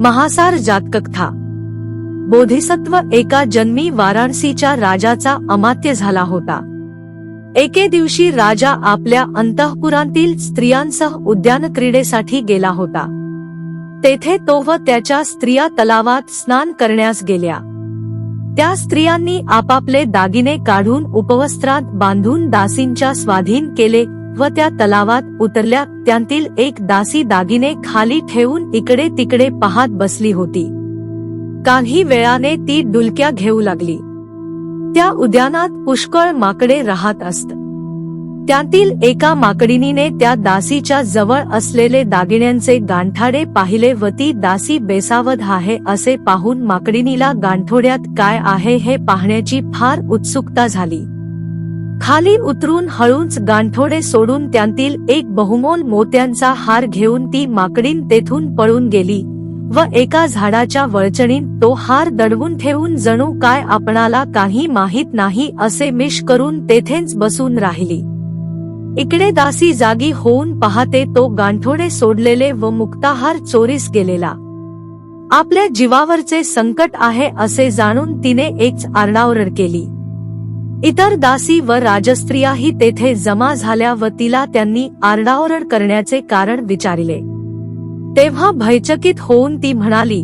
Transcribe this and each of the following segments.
महासार जातककथा। बोधिसत्व एका जन्मी वाराणसीच्या राजाचा अमात्य झाला होता। एके दिवशी राजा आपल्या अंतःपुरातील स्त्रियांसह उद्यान क्रीडेसाठी गेला होता। तेथे तो व त्याच्या स्त्रिया तलावात स्नान करण्यास गेल्या। त्या स्त्रियांनी आपापले दागिने काढून उपवस्त्रात बांधून दासींच्या स्वाधीन केले व त्या तलावात उतरल्या। त्यांतील एक दासी दागिने खाली ठेवून इकडे तिकडे पाहत बसली होती। काही वेळाने ती डुलक्या घेऊ लागली। त्या उद्यानात पुष्कळ माकडे राहत असत। त्यातील एका माकडिणीने त्या दासीच्या जवळ असलेले दागिन्यांचे गांठाडे पाहिले व ती दासी बेसावध आहे असे पाहून माकडिणीला गांठोड्यात काय आहे हे पाहण्याची फार उत्सुकता झाली। खाली उतरून हळूच गांठोडे सोडून त्यांतील एक बहुमोल मोत्यांचा हार घेऊन ती माकडीण तेथून पळून गेली व एका झाडाच्या वळचणीत तो हार दडवून ठेवून जणू काय आपणाला काही माहीत नाही असे मिश करून तेथेच बसून राहिली। इकडे दासी जागी होऊन पाहते तो गांठोडे सोडलेले व मुक्ताहार चोरीस गेलेला। आपल्या जीवावरचे संकट आहे असे जाणून तिने एक आरडाओरड केली। इतर दासी व राजस्त्रियाही तेथे जमा झाल्या व तिला त्यांनी आरडाओरड करण्याचे कारण विचारले। तेव्हा भयचकित होऊन ती म्हणाली,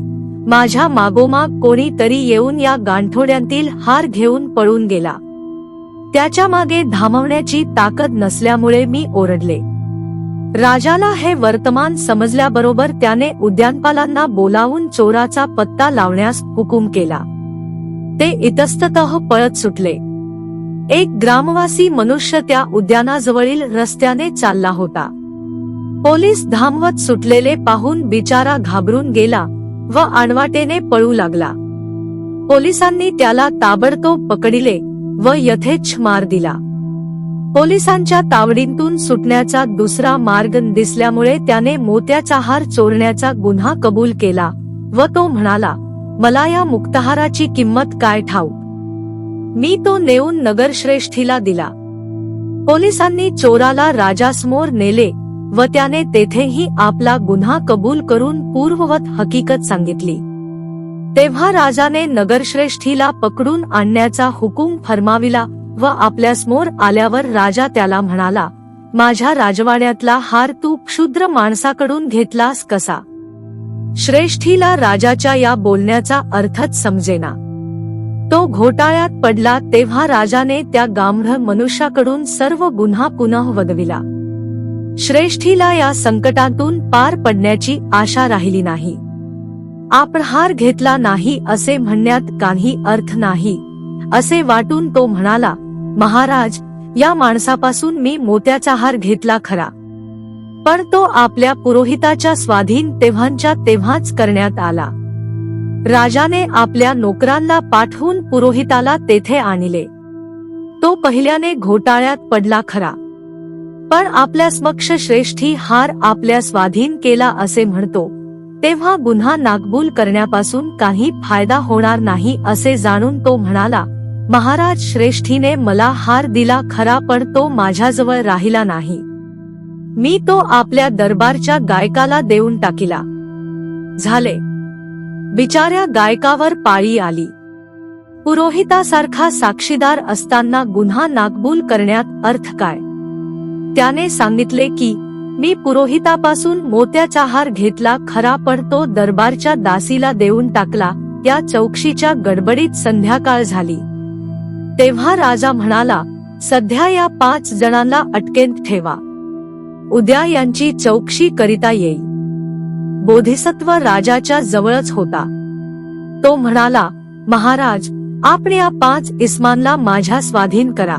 माझ्या मागोमाग कोणी तरी येऊन या गांठोड्यांतील हार घेऊन पळून गेला। त्याच्या मागे धामवण्याची ताकद नसल्यामुळे मी ओरडले। राजाला हे वर्तमान समजल्याबरोबर त्याने उद्यानपालांना बोलावून चोराचा पत्ता लावण्यास हुकूम केला। ते इतस्ततः पळत सुटले। एक ग्रामवासी मनुष्य त्या उद्यानाजवळील रस्त्याने चालला होता। पोलीस धामवत सुटलेले पाहून बिचारा घाबरून गेला व आडवाटेने पळू लागला। पोलिसांनी त्याला ताबडतोब पकडले व यथेच्छ मार दिला। पोलिसांच्या तावडीतून सुटण्याचा दुसरा मार्ग दिसल्यामुळे त्याने मोत्याचा हार चोरण्याचा गुन्हा कबूल केला व तो म्हणाला, मला या मुक्ताहाराची किंमत काय ठाऊक, मी तो नेऊन नगरश्रेष्ठीला दिला। पोलिसांनी चोराला राजासमोर नेले व त्याने तेथेही आपला गुन्हा कबूल करून पूर्ववत हकीकत सांगितली। तेव्हा राजाने नगरश्रेष्ठीला पकडून आणण्याचा हुकूम फरमाविला व आपल्यासमोर आल्यावर राजा त्याला म्हणाला, माझ्या राजवाड्यातला हार तू क्षुद्र माणसाकडून घेतलास कसा? श्रेष्ठीला राजाच्या या बोलण्याचा अर्थच समजेना। तो घोटाळ्यात पडला तेव्हा राजाने त्या गांभीर मनुष्याकडून सर्व गुन्हा पुनः वदविला। श्रेष्ठीला या संकटातून पार पडण्याची आशा राहिली नाही। आपण हार घेतला नाही असे म्हणण्यात काही अर्थ नाही असे वाटून तो म्हणाला, महाराज, या माणसापासून मी मोत्याचा हार घेतला खरा, पण तो आपल्या पुरोहिताच्या स्वाधीन तेव्हाच्या तेव्हाच करण्यात आला। राजाने आपल्या नोकरांना पाठवून पुरोहिताला तेथे आणले। तो पहिल्याने घोटाळ्यात पडला खरा, पण आपल्या समक्ष श्रेष्ठी हार आपल्या स्वाधीन केला असे म्हणतो, तेव्हा गुन्हा नाकबूल करण्यापासून काही फायदा होणार नाही असे जाणून तो म्हणाला, महाराज, श्रेष्ठीने मला हार दिला खरा पण तो माझ्याजवळ राहिला नाही, मी तो आपल्या दरबारच्या गायकाला देऊन टाकिला। झाले। बिचाऱ्या गायकावर पाळी आली। पुरोहितासारखा साक्षीदार असताना गुन्हा नाकबूल करण्यात अर्थ काय? त्याने सांगितले की, मी पुरोहितापासून मोत्याचा हार घेतला खरा पण तो दरबारच्या दासीला देऊन टाकला। या चौकशीच्या गडबडीत संध्याकाळ झाली। तेव्हा राजा म्हणाला, सध्या या 5 जणांना अटकेत ठेवा, उद्या यांची चौकशी करिता येईल। बोधिसत्व राजाच्या जवळच होता। तो म्हणाला, महाराज, आपण या 5 इस्मानला माझ्या स्वाधीन करा,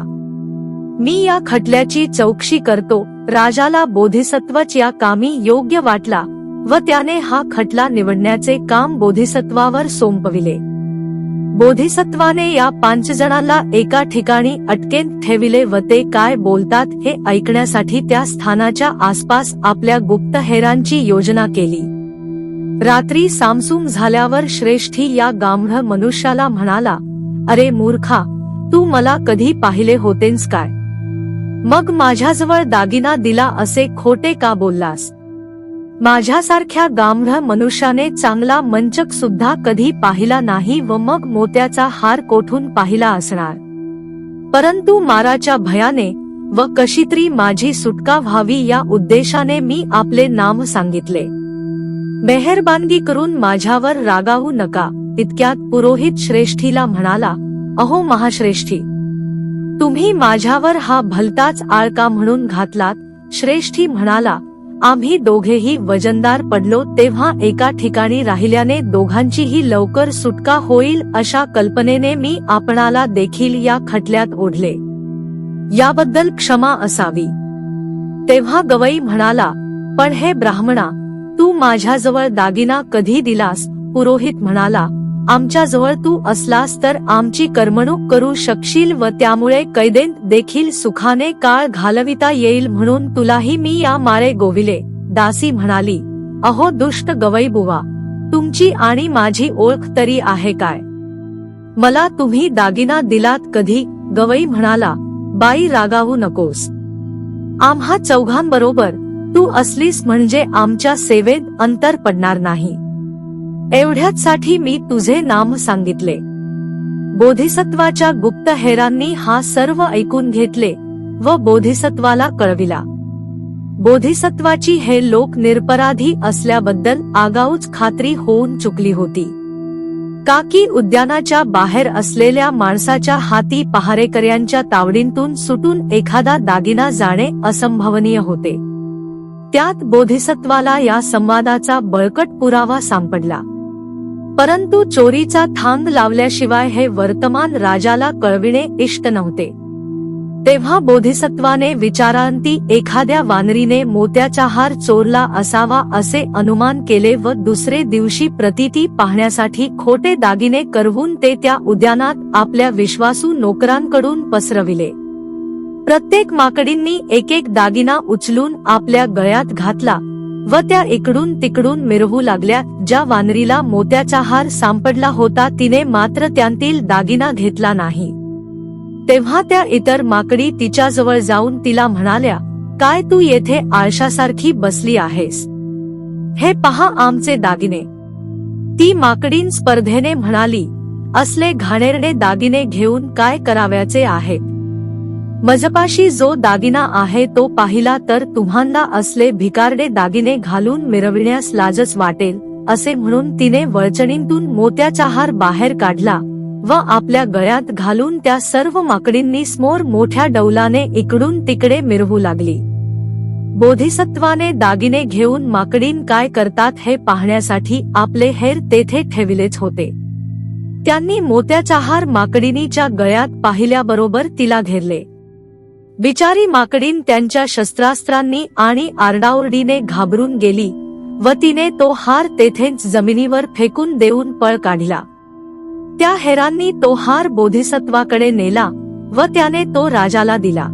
मी या खटल्याची चौकशी करतो। राजाला बोधिसत्वच या कामी योग्य वाटला व त्याने हा खटला निवडण्याचे काम बोधिसत्वावर सोपविले। बोधिसत्वाने या 5 जणांना एका ठिकाणी अटकेत ठेविले व ते काय बोलतात हे ऐकण्यासाठी त्या स्थानाच्या आसपास आपल्या गुप्तहेरांची योजना केली। रात्री सामसूम झाल्यावर श्रेष्ठी या गांभीर मनुष्याला म्हणाला, अरे मूर्खा, तू मला कधी पाहिले होतेस काय? मग माझ्याजवळ दागिना दिला असे खोटे का बोललास? माझ्यासारख्या गांभीर मनुष्याने चांगला मंचक सुद्धा कधी पाहिला नाही व मग मोत्याचा हार कोठून पाहिला असणार. परंतु माराच्या भयाने व कशीतरी माझी सुटका व्हावी या उद्देशाने मी आपले नाम सांगितले. मेहरबानगी करून माझ्यावर रागावू नका. इतक्यात पुरोहित श्रेष्ठीला म्हणाला, अहो महाश्रेष्ठी, तुम्ही माझ्यावर हा भलताच आळका म्हणून घातलात. श्रेष्ठी म्हणाला, आम्ही दोघेही वजनदार पडलो तेव्हा एका ठिकाणी राहिल्याने दोघांचीही लवकर सुटका होईल अशा कल्पनेने मी आपणाला देखील या खटल्यात ओढले. याबद्दल क्षमा असावी. तेव्हा गवई म्हणाला, पण हे ब्राह्मणा, तू माझ्याजवळ दागिना कधी दिलास? पुरोहित म्हणाला, आमच्याजवळ तू असलास तर आमची करमणूक करू शकशील व त्यामुळे कैदेत देखील सुखाने काळ घालविता येईल म्हणून तुलाही मी या माळे गोविले. दासी म्हणाली, अहो दुष्ट गवई बुवा, तुमची आणि माझी ओळख तरी आहे काय? मला तुम्ही दागिना दिलात कधी? गवई म्हणाला, बाई रागावू नकोस. आम्हा चौघांबरोबर तू असलीस म्हणजे आमच्या सेवेत अंतर पडणार नाही. एवढ्याचसाठी मी तुझे नाम सांगितले. बोधिसत्वाच्या गुप्त हेरांनी हा सर्व ऐकून घेतले व बोधिसत्वाला कळविला. बोधिसत्वाची हे लोक निरपराधी असल्याबद्दल आगाऊच खात्री होऊन चुकली होती. काकी उद्यानाच्या बाहेर असलेल्या माणसाच्या हाती पहारेकऱ्यांच्या तावडीतून सुटून एखादा दागिना जाणे असंभवनीय होते. त्यात बोधिसत्वाला या संवादाचा बळकट पुरावा सापडला. परंतु चोरीचा थांग लावल्याशिवाय हे वर्तमान राजाला कळविणे इष्ट नव्हते. तेव्हा बोधिसत्वाने विचारांती एखाद्या वानरीने मोत्याचा हार चोरला असावा असे अनुमान केले व दुसरे दिवशी प्रतीती पाहण्यासाठी खोटे दागिने करवून ते त्या उद्यानात आपल्या विश्वासू नोकरांकडून पसरविले. प्रत्येक माकडींनी एक एक दागिना उचलून आपल्या गळ्यात घातला व त्या इकडून तिकडून मिरवू लागल्या. ज्या वानरीला मोत्याचा हार सापडला होता तिने मात्र त्यांतील दागिना घेतला नाही. तेव्हा त्या इतर माकडी तिच्याजवळ जाऊन तिला म्हणाल्या, काय तू येथे आळशासारखी बसली आहेस? हे पहा आमचे दागिने. ती माकडीन स्पर्धेने म्हणाली, असले घाणेरडे दागिने घेऊन काय करावयाचे आहे? मजपाशी जो दागिना आहे तो पाहिला तर तुम्हाला असले भिकारडे दागिने घालून मिरविण्यास लाजच वाटेल असे म्हणून तिने वळचणीतून मोत्याचा हार बाहेर काढला व आपल्या गळ्यात घालून त्या सर्व माकडींनी समोर मोठ्या डौलाने इकडून तिकडे मिरवू लागली. बोधिसत्वाने दागिने घेऊन माकडीन काय करतात हे पाहण्यासाठी आपले हेर तेथे ठेविलेच होते. त्यांनी मोत्याचा हार माकडीनीच्या गळ्यात पाहिल्याबरोबर तिला घेरले. बिचारी माकडीन त्यांच्या शस्त्रास्त्रांनी आणि आरडाओरडीने घाबरून गेली व तिने तो हार तेथेच जमिनीवर फेकून देऊन पळ काढला. त्या हेरांनी तो हार बोधिसत्वाकडे नेला व त्याने तो राजाला दिला.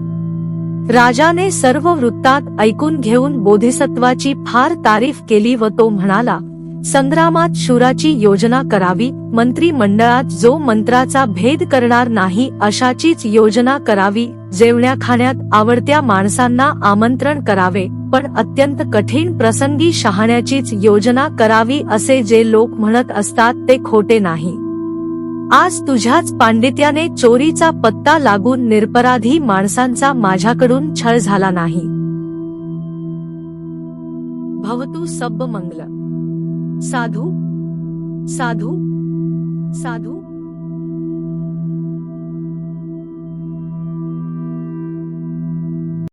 राजाने सर्व वृत्तात ऐकून घेऊन बोधिसत्वाची फार तारीफ केली व तो म्हणाला, संग्रामात शूराची योजना करावी. मंत्री मंडळात जो मंत्राचा भेद करणार नाही अशाचीच योजना करावी. जेवण्या खाण्यात आवडत्या माणसांना आमंत्रण करावे, पण अत्यंत कठीण प्रसंगी शहाण्याचीच योजना करावी असे जे लोक म्हणत असतात ते खोटे नाही. आज तुझ्याच पांडित्याने चोरीचा पत्ता लागून निरपराधी माणसांचा माझ्याकडून छळ झाला नाही. भवतु सब्ब मंगल. साधू साधू साधू.